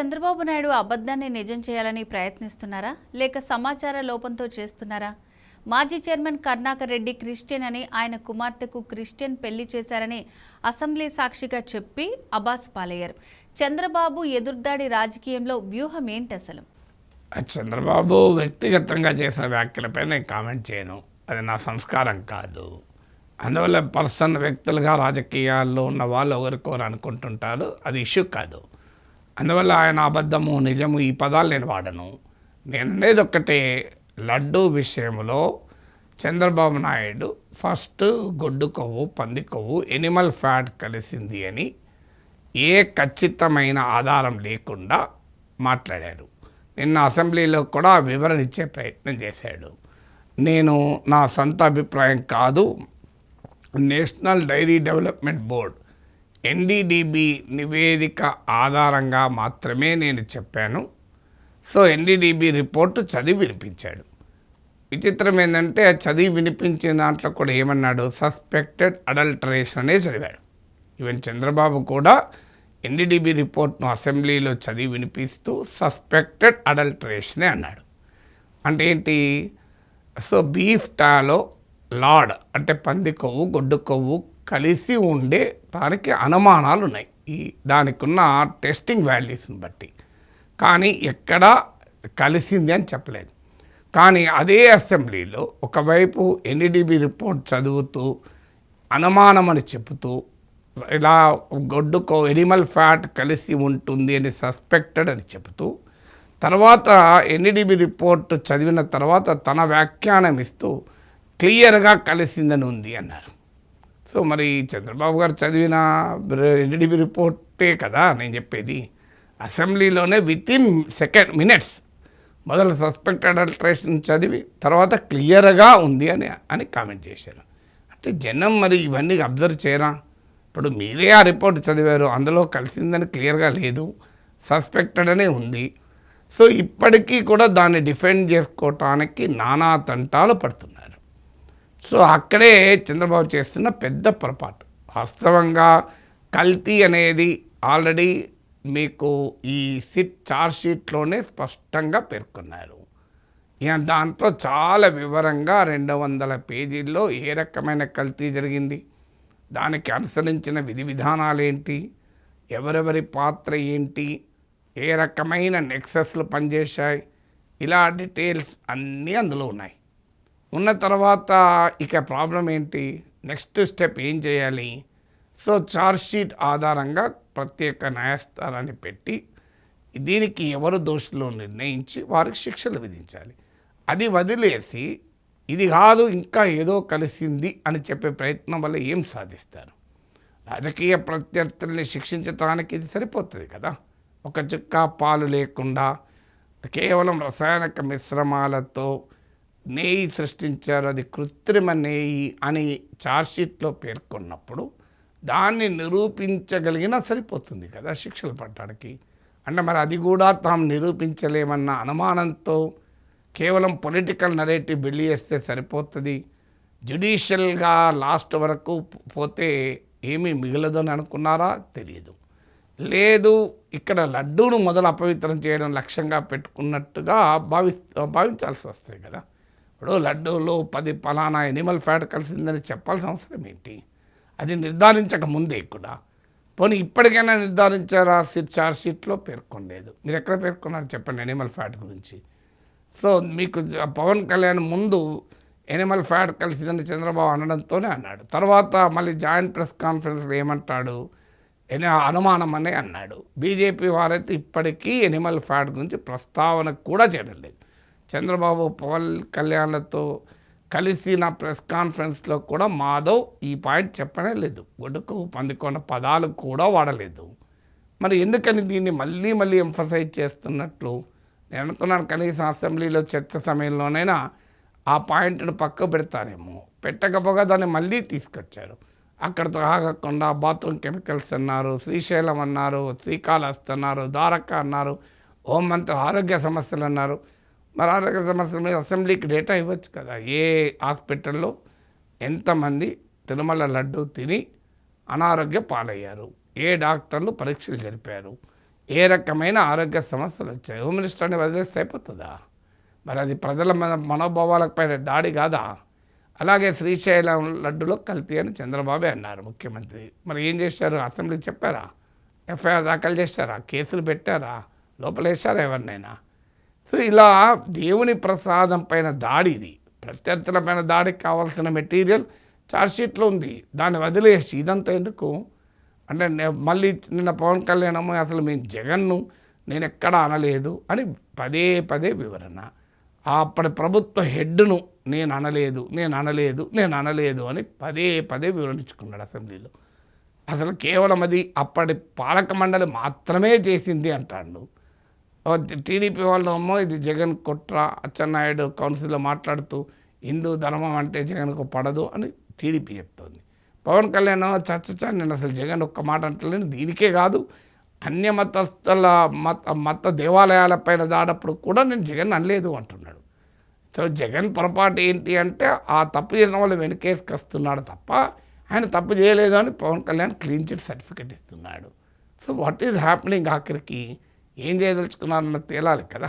చంద్రబాబు నాయుడు అబద్ధాన్ని నిజం చేయాలని ప్రయత్నిస్తున్నారా లేక సమాచార లోపంతో చేస్తున్నారా? మాజీ చైర్మన్ కరుణాకర్ రెడ్డి క్రిస్టియన్ అని ఆయన కుమార్తెకు క్రిస్టియన్ పెళ్లి చేశారని అసెంబ్లీ సాక్షిగా చెప్పి అబాస్ పాలయ్యారు. చంద్రబాబు ఎదురుదాడి రాజకీయంలో వ్యూహం ఏంటి అసలు? చంద్రబాబు వ్యక్తిగతంగా చేసిన వ్యాఖ్యలపై నేను కామెంట్ చేయను. అది నా సంస్కారం కాదు. అందువల్ల పర్సన్ వ్యక్తులుగా రాజకీయాల్లో ఉన్న వాళ్ళు ఒకరికొకరు అనుకుంటుంటారు. అది ఇష్యూ కాదు. అందువల్ల ఆయన అబద్ధము నిజము ఈ పదాలు నేను వాడను. నేను అనేది ఒక్కటే, లడ్డూ విషయంలో చంద్రబాబు నాయుడు ఫస్ట్ గొడ్డు కొవ్వు పంది కొవ్వు ఎనిమల్ ఫ్యాట్ కలిసింది అని ఏ ఖచ్చితమైన ఆధారం లేకుండా మాట్లాడారు. నిన్న అసెంబ్లీలో కూడా వివరణ ఇచ్చే ప్రయత్నం చేశాడు. నేను నా సొంత అభిప్రాయం కాదు, national dairy development board NDDB నివేదిక ఆధారంగా మాత్రమే నేను చెప్పాను. సో ఎన్డీడీబీ రిపోర్టు చదివి వినిపించాడు. విచిత్రం ఏంటంటే చదివి వినిపించిన దాంట్లో కూడా ఏమన్నాడు, సస్పెక్టెడ్ అడల్టరేషన్ అనే చదివాడు. ఈవెన్ చంద్రబాబు కూడా ఎన్డీడీబీ రిపోర్ట్ను అసెంబ్లీలో చదివి వినిపిస్తూ సస్పెక్టెడ్ అడల్టరేషనే అన్నాడు. అంటే ఏంటి? సో బీఫ్ టాలో లాడ్ అంటే పంది కొవ్వు గొడ్డు కొవ్వు కలిసి ఉండే దానికి అనుమానాలు ఉన్నాయి, దానికి ఉన్న టెస్టింగ్ వాల్యూస్ని బట్టి. కానీ ఎక్కడా కలిసింది అని చెప్పలేదు. కానీ అదే అసెంబ్లీలో ఒకవైపు ఎన్డీడీబీ రిపోర్ట్ చదువుతూ అనుమానం అని చెబుతూ ఇలా గొడ్డుకో ఎనిమల్ ఫ్యాట్ కలిసి ఉంటుంది అని సస్పెక్టెడ్ అని చెబుతూ తర్వాత ఎన్డీడీబీ రిపోర్ట్ చదివిన తర్వాత తన వ్యాఖ్యానం ఇస్తూ క్లియర్గా కలిసిందని ఉంది అన్నారు. సో మరి చంద్రబాబు గారు చదివిన ఎన్డీడీబీ రిపోర్టే కదా నేను చెప్పేది. అసెంబ్లీలోనే వితిన్ మినిట్స్ మొదలు సస్పెక్టెడ్ అడల్టరేషన్ చదివి తర్వాత క్లియర్గా ఉంది అని కామెంట్ చేశారు. అంటే జనం మరి ఇవన్నీ అబ్జర్వ్ చేయరా? ఇప్పుడు మీరే ఆ రిపోర్ట్ చదివారు, అందులో కలిసిందని క్లియర్గా లేదు, సస్పెక్టెడ్ అనే ఉంది. సో ఇప్పటికీ కూడా దాన్ని డిఫెండ్ చేసుకోవటానికి నానా తంటాలు పడుతున్నారు. సో అక్కడే చంద్రబాబు చేస్తున్న పెద్ద పొరపాటు. వాస్తవంగా కల్తీ అనేది ఆల్రెడీ మీకు ఈ ఛార్జ్ షీట్లోనే స్పష్టంగా పేర్కొన్నారు. దాంట్లో చాలా వివరంగా 200 పేజీల్లో ఏ రకమైన కల్తీ జరిగింది, దానికి అనుసరించిన విధి విధానాలు ఏంటి, ఎవరెవరి పాత్ర ఏంటి, ఏ రకమైన నెక్సెస్లు పనిచేశాయి, ఇలా డీటెయిల్స్ అన్నీ అందులో ఉన్నాయి. ఉన్న తర్వాత ఇక ప్రాబ్లం ఏంటి, నెక్స్ట్ స్టెప్ ఏం చేయాలి? సో ఛార్జ్ షీట్ ఆధారంగా ప్రత్యేక న్యాయస్థానాన్ని పెట్టి దీనికి ఎవరు దోషులు నిర్ణయించి వారికి శిక్షలు విధించాలి. అది వదిలేసి ఇది కాదు ఇంకా ఏదో కలిసింది అని చెప్పే ప్రయత్నం వల్ల ఏం సాధిస్తారు? రాజకీయ ప్రత్యర్థుల్ని శిక్షించడానికి ఇది సరిపోతుంది కదా. ఒక చుక్క పాలు లేకుండా కేవలం రసాయనిక మిశ్రమాలతో నెయ్యి సృష్టించారు, అది కృత్రిమ నెయ్యి అని ఛార్జ్షీట్లో పేర్కొన్నప్పుడు దాన్ని నిరూపించగలిగినా సరిపోతుంది కదా శిక్షలు పడటానికి. అంటే మరి అది కూడా తాము నిరూపించలేమన్న అనుమానంతో కేవలం పొలిటికల్ నరేటివ్ బిల్డ్ చేస్తే సరిపోతుంది, జ్యుడిషియల్గా లాస్ట్ వరకు పోతే ఏమీ మిగలదని అనుకున్నారా? తెలియదు. లేదు, ఇక్కడ లడ్డూను మొదలు అపవిత్రం చేయడం లక్ష్యంగా పెట్టుకున్నట్టుగా భావించాల్సి వస్తుంది కదా. ఇప్పుడు లడ్డూలో 10 ఫలానా ఎనిమల్ ఫ్యాట్ కలిసిందని చెప్పాల్సిన అవసరం ఏంటి? అది నిర్ధారించక ముందే కూడా. పోనీ ఇప్పటికైనా నిర్ధారించారా? ఛార్జ్ షీట్లో పేర్కొనలేదు. మీరు ఎక్కడ పేర్కొన్నారు చెప్పండి ఎనిమల్ ఫ్యాట్ గురించి? సో మీకు పవన్ కళ్యాణ్ ముందు ఎనిమల్ ఫ్యాట్ కలిసిందని చంద్రబాబు అనడంతోనే అన్నాడు. తర్వాత మళ్ళీ జాయింట్ ప్రెస్ కాన్ఫరెన్స్లో ఏమంటాడు, అనుమానం అనే అన్నాడు. బీజేపీ వారైతే ఇప్పటికీ ఎనిమల్ ఫ్యాట్ గురించి ప్రస్తావన కూడా చేయడం లేదు. చంద్రబాబు పవన్ కళ్యాణ్లతో కలిసిన ప్రెస్ కాన్ఫరెన్స్లో కూడా మాధవ్ ఈ పాయింట్ చెప్పనే లేదు. గొడ్డుకు పందికొండ పదాలు కూడా వాడలేదు. మరి ఎందుకని దీన్ని మళ్ళీ మళ్ళీ ఎంఫసైజ్ చేస్తున్నట్లు? నేను అనుకున్నాను కనీసం అసెంబ్లీలో చర్చ సమయంలోనైనా ఆ పాయింట్ను పక్క పెడతారేమో. పెట్టకపోగా దాన్ని మళ్ళీ తీసుకొచ్చారు. అక్కడితో ఆగకుండా బాత్రూమ్ కెమికల్స్ అన్నారు, శ్రీశైలం అన్నారు, శ్రీకాళహస్తి అన్నారు, ద్వారకా అన్నారు, హోంమంత్రి ఆరోగ్య సమస్యలు అన్నారు. మరి ఆరోగ్య సమస్యల మీద అసెంబ్లీకి డేటా ఇవ్వచ్చు కదా. ఏ హాస్పిటల్లో ఎంతమంది తిరుమల లడ్డు తిని అనారోగ్య పాలయ్యారు, ఏ డాక్టర్లు పరీక్షలు జరిపారు, ఏ రకమైన ఆరోగ్య సమస్యలు వచ్చాయి. హోమ్ మినిస్టర్ని వదిలేస్తే అయిపోతుందా? మరి అది ప్రజల మనోభావాలకు పైన దాడి కాదా? అలాగే శ్రీశైలం లడ్డులో కల్తీ అని చంద్రబాబే అన్నారు ముఖ్యమంత్రి. మరి ఏం చేశారు? అసెంబ్లీ చెప్పారా? ఎఫ్ఐఆర్ దాఖలు చేశారా? కేసులు పెట్టారా? లోపలేశారా ఎవరినైనా? సో ఇలా దేవుని ప్రసాదం పైన దాడి, ఇది ప్రత్యర్థుల పైన దాడికి కావాల్సిన మెటీరియల్ ఛార్జ్షీట్లో ఉంది. దాన్ని వదిలేసి ఇదంతా ఎందుకు అంటే మళ్ళీ నిన్న పవన్ కళ్యాణ్ అసలు మేము జగన్ను నేను ఎక్కడా అనలేదు అని పదే పదే వివరణ. అప్పటి ప్రభుత్వ హెడ్ను నేను అనలేదు అని పదే పదే వివరించుకున్నాడు అసెంబ్లీలో. అసలు కేవలం అది అప్పటి పాలక మండలి మాత్రమే చేసింది అంటాడు. టీడీపీ వాళ్ళు ఇది జగన్ కుట్ర, అచ్చెన్నాయుడు కౌన్సిల్లో మాట్లాడుతూ హిందూ ధర్మం అంటే జగన్కు పడదు అని టీడీపీ చెప్తోంది. పవన్ కళ్యాణ్ నేను అసలు జగన్ ఒక్క మాట అంటలేను, దీనికే కాదు అన్యమతస్థుల మత దేవాలయాలపైన దాడప్పుడు కూడా నేను జగన్ అనలేదు అంటున్నాడు. సో జగన్ పొరపాటు ఏంటి అంటే ఆ తప్పు చేసిన వాళ్ళు వెనకేసుకొస్తున్నాడు తప్ప ఆయన తప్పు చేయలేదు అని Pawan Kalyan clean chit certificate ఇస్తున్నాడు. So what is happening? ఆఖరికి ఏం చేయదలుచుకున్నారన్నది తేలాలి కదా.